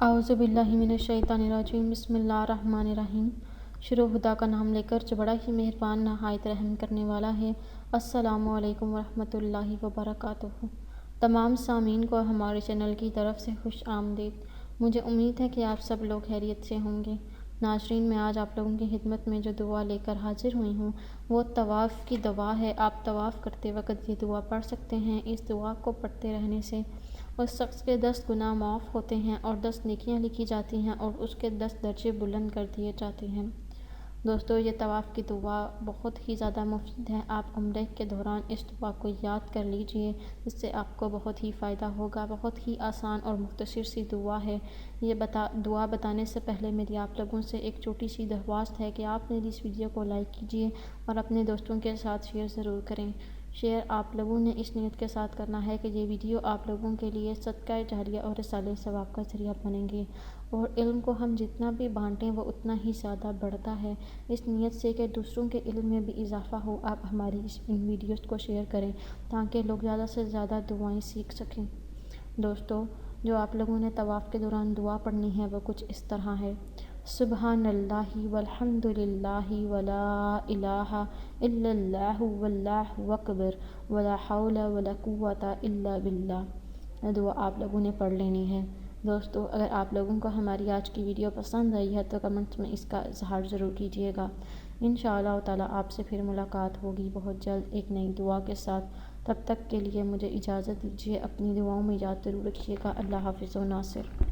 اعوذ باللہ من الشیطان الرجیم، بسم اللہ الرحمن الرحیم۔ شروع خدا کا نام لے کر جو بڑا ہی مہربان نہایت رحم کرنے والا ہے۔ السلام علیکم ورحمۃ اللہ وبرکاتہ۔ تمام سامعین کو ہمارے چینل کی طرف سے خوش آمدید۔ مجھے امید ہے کہ آپ سب لوگ خیریت سے ہوں گے۔ ناظرین، میں آج آپ لوگوں کی خدمت میں جو دعا لے کر حاضر ہوئی ہوں وہ طواف کی دعا ہے۔ آپ طواف کرتے وقت یہ دعا پڑھ سکتے ہیں۔ اس دعا کو پڑھتے رہنے سے اس شخص کے 10 گناہ معاف ہوتے ہیں اور 10 نیکیاں لکھی جاتی ہیں اور اس کے 10 درجے بلند کر دیے جاتے ہیں۔ دوستو، یہ طواف کی دعا بہت ہی زیادہ مفید ہے۔ آپ عمرے کے دوران اس دعا کو یاد کر لیجئے، اس سے آپ کو بہت ہی فائدہ ہوگا۔ بہت ہی آسان اور مختصر سی دعا ہے۔ یہ دعا بتانے سے پہلے میری آپ لوگوں سے ایک چھوٹی سی درخواست ہے کہ آپ میری اس ویڈیو کو لائک کیجئے اور اپنے دوستوں کے ساتھ شیئر ضرور کریں۔ شیئر آپ لوگوں نے اس نیت کے ساتھ کرنا ہے کہ یہ ویڈیو آپ لوگوں کے لیے صدقہ جاریہ اور رسالہ ثواب کا ذریعہ بنیں گے، اور علم کو ہم جتنا بھی بانٹیں وہ اتنا ہی زیادہ بڑھتا ہے۔ اس نیت سے کہ دوسروں کے علم میں بھی اضافہ ہو، آپ ہماری ان ویڈیوز کو شیئر کریں تاکہ لوگ زیادہ سے زیادہ دعائیں سیکھ سکیں۔ دوستو، جو آپ لوگوں نے طواف کے دوران دعا پڑھنی ہے وہ کچھ اس طرح ہے: سبحان اللہ والحمد للہ ولا الہ الا اللہ واللہ اکبر ولا حول ولا قوۃ الا باللہ۔ یہ دعا آپ لوگوں نے پڑھ لینی ہے۔ دوستو، اگر آپ لوگوں کو ہماری آج کی ویڈیو پسند آئی ہے تو کمنٹس میں اس کا اظہار ضرور کیجیے گا۔ انشاءاللہ تعالیٰ آپ سے پھر ملاقات ہوگی بہت جلد ایک نئی دعا کے ساتھ۔ تب تک کے لیے مجھے اجازت دیجیے۔ اپنی دعاؤں میں یاد ضرور رکھیے گا۔ اللہ حافظ و ناصر۔